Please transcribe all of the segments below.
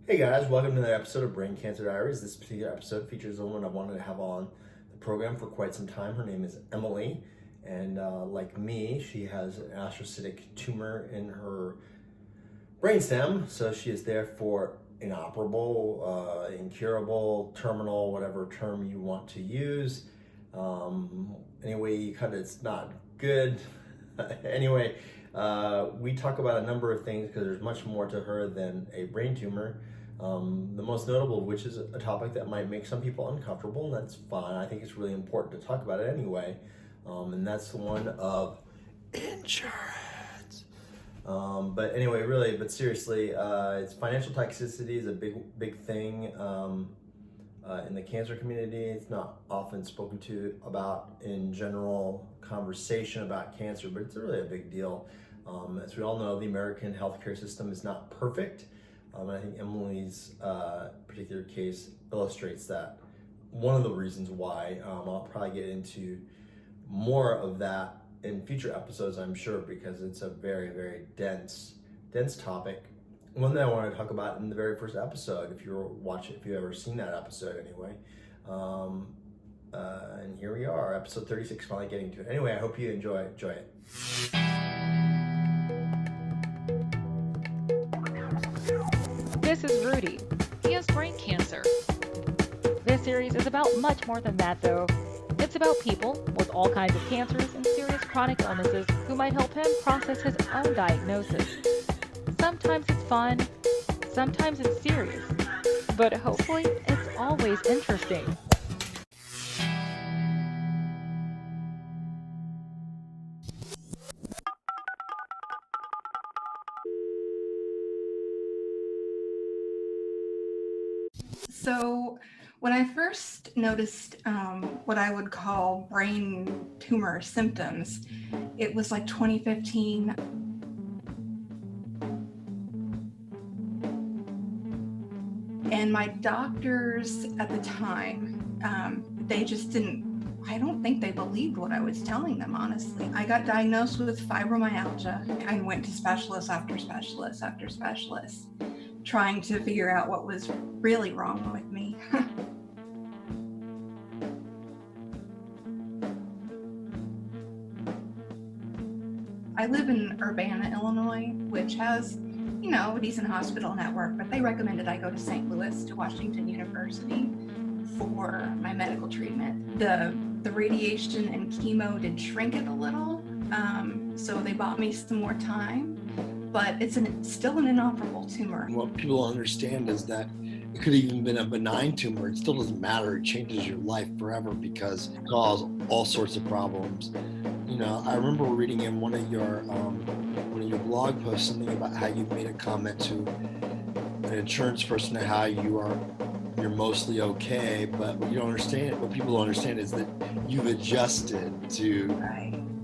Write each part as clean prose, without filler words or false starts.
Hey guys, welcome to another episode of Brain Cancer Diaries. This particular episode features a woman I've wanted to have on the program for quite some time. Her name is Emily, and like me, she has an astrocytic tumor in her brainstem, so she is therefore inoperable, incurable, terminal, whatever term you want to use. Anyway, you cut it, it's not good. Anyway, we talk about a number of things because there's much more to her than a brain tumor. The most notable of which is a topic that might make some people uncomfortable, and that's fine. I think it's really important to talk about it anyway, and that's the one of insurance. But anyway, really, but seriously, it's financial toxicity is a big thing in the cancer community. It's not often spoken to about in general conversation about cancer, but it's really a big deal. As we all know, the American healthcare system is not perfect. And I think Emily's particular case illustrates that. One of the reasons why, I'll probably get into more of that in future episodes, I'm sure, because it's a very, very dense topic. One that I wanted to talk about in the very first episode, if you've ever seen that episode anyway. And here we are, episode 36, finally getting to it. Anyway, I hope you enjoy it. This is Rudy. He has brain cancer. This series is about much more than that, though. It's about people with all kinds of cancers and serious chronic illnesses who might help him process his own diagnosis. Sometimes it's fun, sometimes it's serious, but hopefully it's always interesting. So when I first noticed what I would call brain tumor symptoms, it was like 2015. And my doctors at the time, they just I don't think they believed what I was telling them, honestly. I got diagnosed with fibromyalgia. I went to specialist after specialist after specialist, trying to figure out what was really wrong with me. I live in Urbana, Illinois, which has, a decent hospital network, but they recommended I go to St. Louis to Washington University for my medical treatment. The radiation and chemo did shrink it a little, so they bought me some more time. But it's still an inoperable tumor. What people don't understand is that it could have even been a benign tumor. It still doesn't matter. It changes your life forever because it causes all sorts of problems. I remember reading in one of your blog posts something about how you made a comment to an insurance person how you're mostly okay, but what people don't understand is that you've adjusted to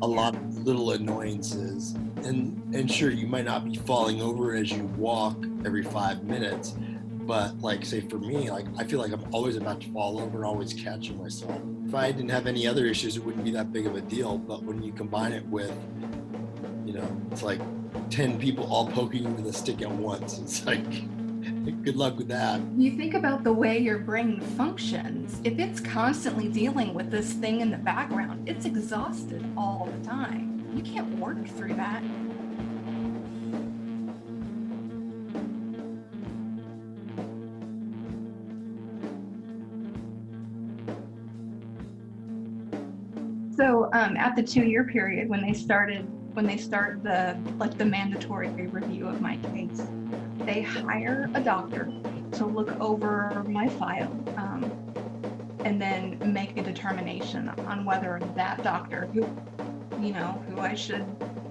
a lot of little annoyances. And sure, you might not be falling over as you walk every 5 minutes, but like, say for me, like I feel like I'm always about to fall over and always catching myself. If I didn't have any other issues, it wouldn't be that big of a deal. But when you combine it with, it's like 10 people all poking you with a stick at once, it's like, good luck with that. You think about the way your brain functions. If it's constantly dealing with this thing in the background, it's exhausted all the time. You can't work through that. So at the 2-year period, when they start the mandatory review of my case, they hire a doctor to look over my file and then make a determination on whether that doctor, who I should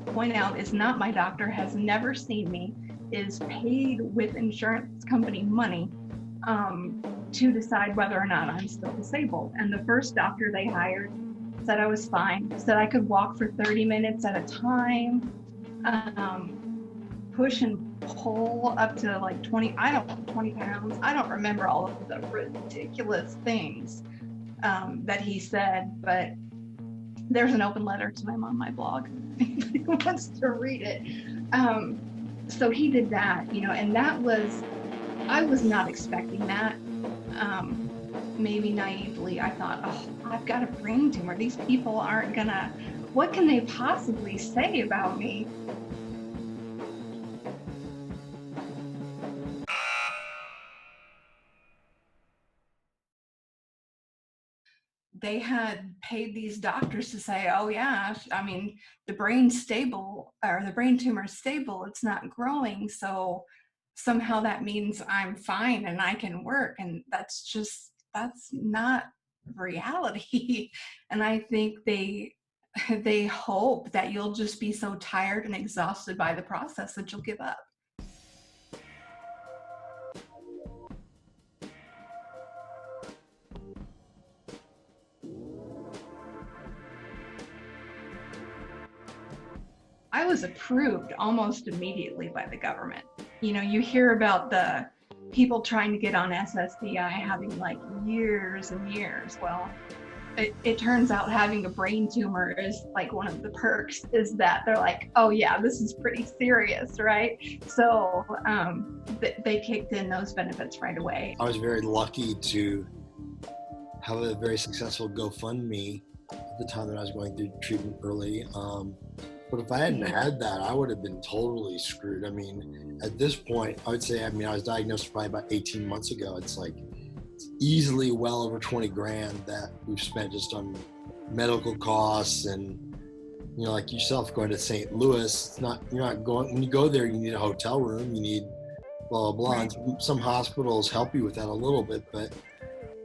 point out is not my doctor, has never seen me, is paid with insurance company money to decide whether or not I'm still disabled. And the first doctor they hired said I was fine, said I could walk for 30 minutes at a time, push and pull up to like 20 pounds. I don't remember all of the ridiculous things that he said, but there's an open letter to him on my blog if anybody wants to read it. So he did that, and that was I was not expecting that. Maybe naively, I thought, oh, I've got a brain tumor. These people aren't gonna, what can they possibly say about me? They had paid these doctors to say, oh yeah, I mean, the brain's stable, or the brain tumor is stable, it's not growing. So somehow that means I'm fine and I can work. And that's not reality. And I think they hope that you'll just be so tired and exhausted by the process that you'll give up. I was approved almost immediately by the government. You know, you hear about the people trying to get on SSDI having like years and years. Well, it turns out having a brain tumor is like one of the perks is that they're like, oh yeah, this is pretty serious, right? So they kicked in those benefits right away. I was very lucky to have a very successful GoFundMe at the time that I was going through treatment early. But if I hadn't had that, I would have been totally screwed. I mean, at this point, I would say, I was diagnosed probably about 18 months ago. It's like, it's easily well over 20 grand that we've spent just on medical costs. And, you know, like yourself going to St. Louis, it's not, you're not going, when you go there, you need a hotel room, you need blah, blah, blah. Right. And some hospitals help you with that a little bit, but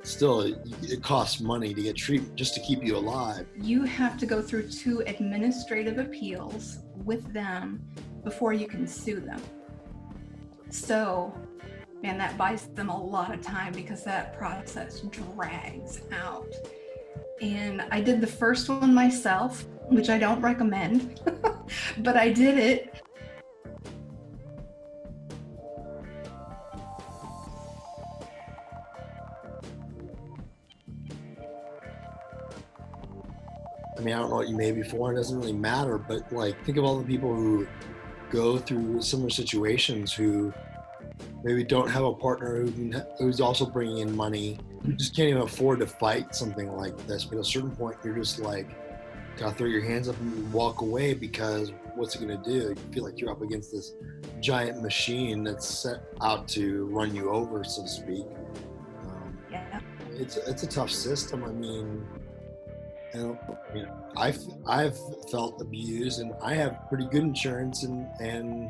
still, it costs money to get treatment just to keep you alive. You have to go through 2 administrative appeals with them before you can sue them. So, man, that buys them a lot of time because that process drags out. And I did the first one myself, which I don't recommend, but I did it. I mean, I don't know what you made before, it doesn't really matter, but like, think of all the people who go through similar situations who maybe don't have a partner who's also bringing in money, who just can't even afford to fight something like this. But at a certain point, you're just like, gotta throw your hands up and walk away because what's it gonna do? You feel like you're up against this giant machine that's set out to run you over, so to speak. Yeah. It's a tough system. I mean, I've felt abused, and I have pretty good insurance and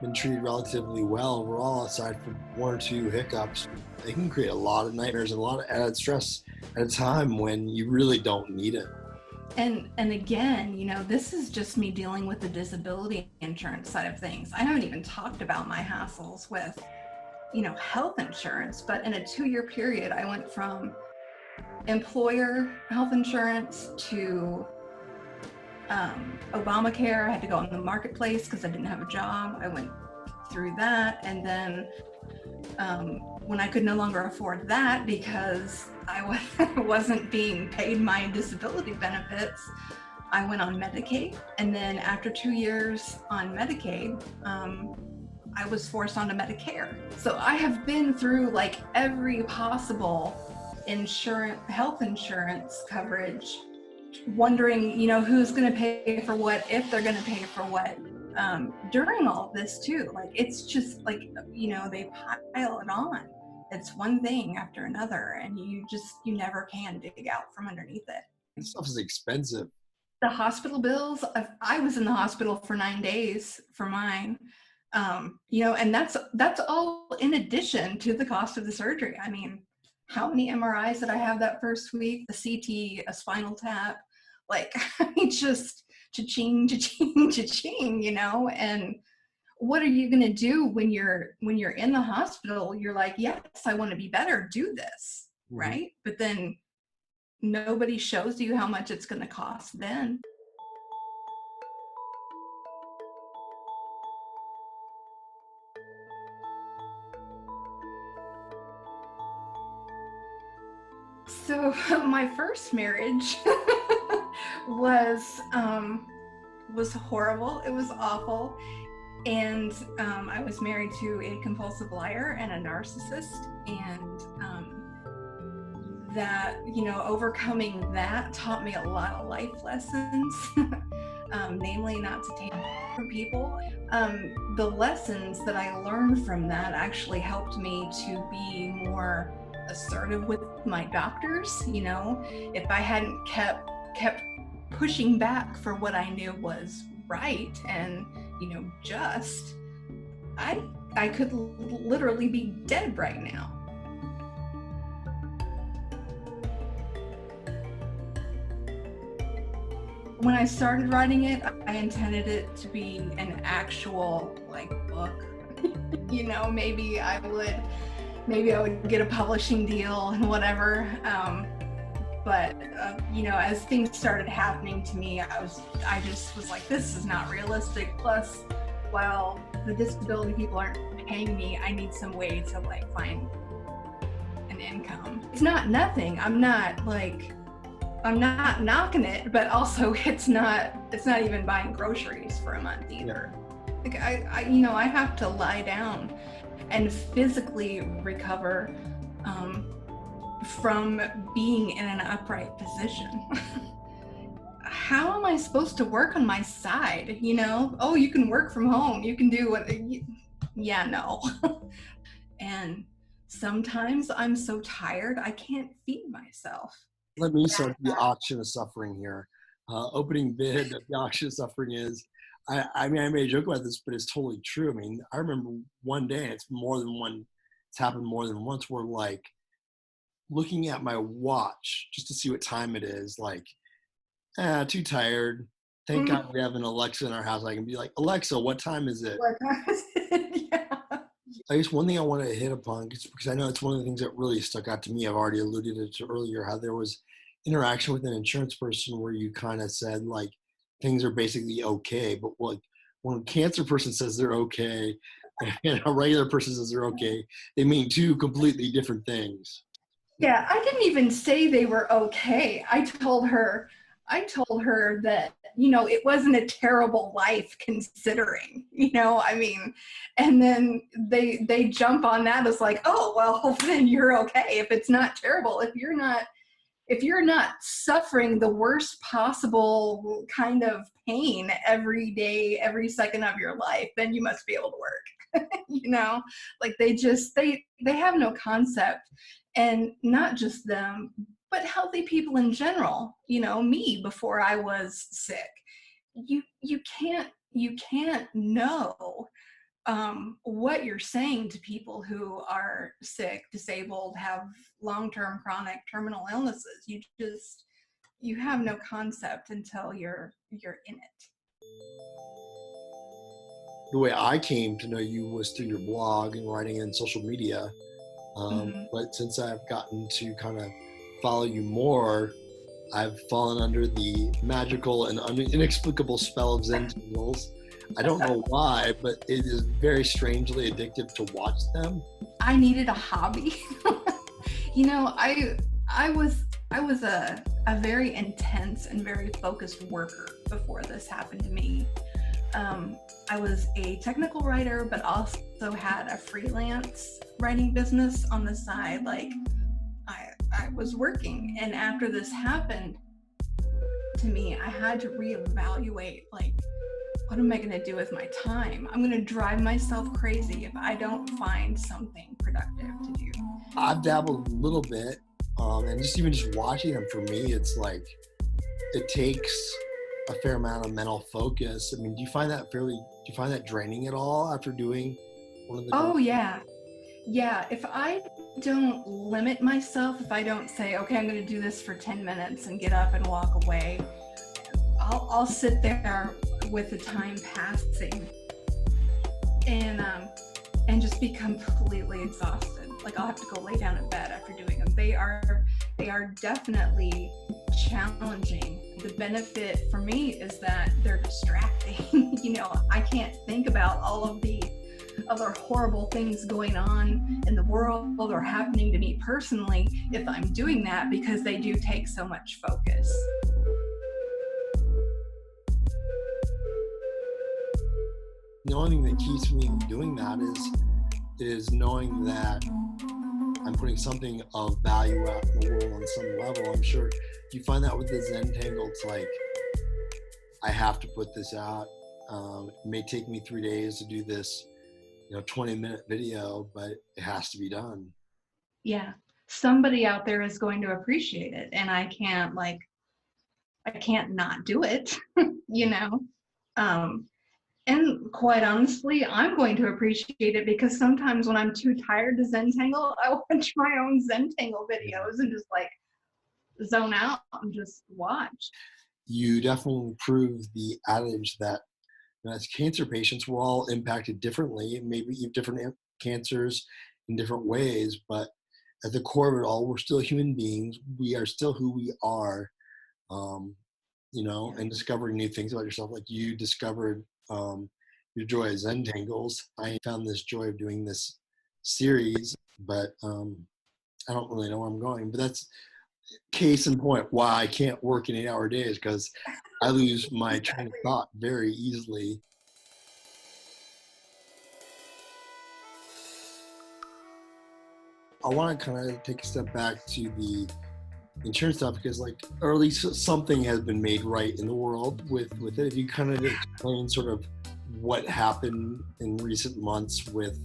been treated relatively well overall, aside from 1 or 2 hiccups. They can create a lot of nightmares and a lot of added stress at a time when you really don't need it. And again, you know, this is just me dealing with the disability insurance side of things. I haven't even talked about my hassles with, you know, health insurance, but in a 2-year period, I went from employer health insurance to Obamacare. I had to go on the marketplace because I didn't have a job. I went through that, and then when I could no longer afford that because I wasn't being paid my disability benefits, I went on Medicaid. And then after 2 years on Medicaid, I was forced onto Medicare. So I have been through like every possible health insurance coverage, wondering, you know, who's going to pay for what, if they're going to pay for what, during all this too. Like, it's just like, you know, they pile it on. It's one thing after another, and you never can dig out from underneath it. This stuff is expensive. The hospital bills, I was in the hospital for 9 days for mine. You know, and that's all in addition to the cost of the surgery. I mean, how many MRIs did I have that first week? The CT, a spinal tap, like, I mean, just cha-ching, cha-ching, cha-ching, you know? And what are you gonna do when you're in the hospital? You're like, yes, I wanna be better, do this, right? But then nobody shows you how much it's gonna cost then. So my first marriage was horrible. It was awful. And I was married to a compulsive liar and a narcissist, and that, overcoming that taught me a lot of life lessons, namely not to take from people. The lessons that I learned from that actually helped me to be more assertive with my doctors. If I hadn't kept pushing back for what I knew was right and just, I could literally be dead right now. When I started writing it, I intended it to be an actual book. Maybe I would get a publishing deal and whatever. But as things started happening to me, I just was like, this is not realistic. Plus, while the disability people aren't paying me, I need some way to find an income. It's not nothing. I'm not knocking it, but also it's not even buying groceries for a month either. I have to lie down and physically recover from being in an upright position. How am I supposed to work on my side? Oh, you can work from home. You can do what? Yeah, no. And sometimes I'm so tired, I can't feed myself. Let me start the auction of suffering here. Opening bid of the auction of suffering is, I made a joke about this, but it's totally true. I remember one day, it's happened more than once, where looking at my watch just to see what time it is, too tired. Thank God we have an Alexa in our house. I can be like, Alexa, what time is it? What time is it? Yeah. I guess one thing I want to hit upon, because I know it's one of the things that really stuck out to me. I've already alluded to earlier, how there was interaction with an insurance person where you kind of said things are basically okay, but when a cancer person says they're okay and a regular person says they're okay, they mean two completely different things. Yeah, I didn't even say they were okay. I told her that, it wasn't a terrible life considering, and then they jump on that as oh, well, then you're okay. If it's not terrible, if you're not suffering the worst possible kind of pain every day, every second of your life, then you must be able to work. They have no concept. And not just them, but healthy people in general, me before I was sick. You can't know what you're saying to people who are sick, disabled, have long-term chronic terminal illnesses. You have no concept until you're in it. The way I came to know you was through your blog and writing in social media. But since I've gotten to kind of follow you more, I've fallen under the magical and inexplicable spell of zentangles. I don't know why, but it is very strangely addictive to watch them. I needed a hobby. I was a very intense and very focused worker before this happened to me. I was a technical writer, but also had a freelance writing business on the side. I was working, and after this happened to me, I had to reevaluate, what am I going to do with my time? I'm going to drive myself crazy if I don't find something productive to do. I've dabbled a little bit, and just watching them, for me, it's it takes a fair amount of mental focus. Do you find that draining at all after doing one of the? Oh, yeah. If I don't limit myself, if I don't say, okay, I'm going to do this for 10 minutes and get up and walk away, I'll sit there with the time passing and just be completely exhausted. I'll have to go lay down in bed after doing them. They are definitely challenging. The benefit for me is that they're distracting. I can't think about all of the other horrible things going on in the world or happening to me personally if I'm doing that, because they do take so much focus. the only thing that keeps me doing that is knowing that I'm putting something of value out in the world on some level. I'm sure you find that with the Zentangle, it's like, I have to put this out. It may take me 3 days to do this, 20-minute video, but it has to be done. Yeah. Somebody out there is going to appreciate it, and I can't not do it, And quite honestly, I'm going to appreciate it because sometimes when I'm too tired to Zentangle, I watch my own Zentangle videos and just like zone out and just watch. You definitely prove the adage that as cancer patients, we're all impacted differently. Maybe you have different cancers in different ways, but at the core of it all, we're still human beings. We are still who we are, and discovering new things about yourself. Like you discovered your joy of Zentangles. I found this joy of doing this series, but I don't really know where I'm going. But that's case in point why I can't work in 8-hour days, because I lose my train of thought very easily. I want to kind of take a step back to the insurance stuff, because or at least something has been made right in the world with it. If you kind of explain sort of what happened in recent months with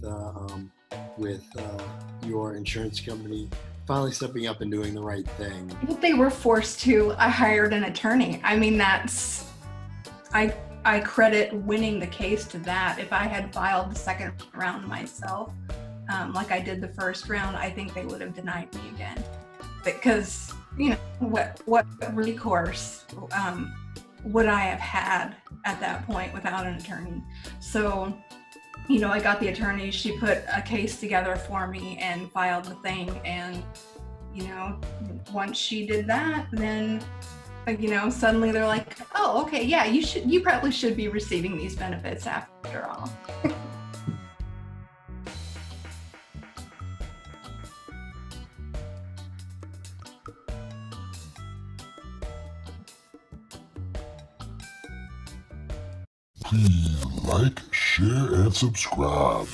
your insurance company finally stepping up and doing the right thing. They were forced to. I hired an attorney. I mean, I credit winning the case to that. If I had filed the second round myself, like I did the first round, I think they would have denied me again. Because, what recourse would I have had at that point without an attorney? So, I got the attorney, she put a case together for me and filed the thing. And, once she did that, then, suddenly they're like, oh, okay, yeah, you probably should be receiving these benefits after all. Please like, share, and subscribe.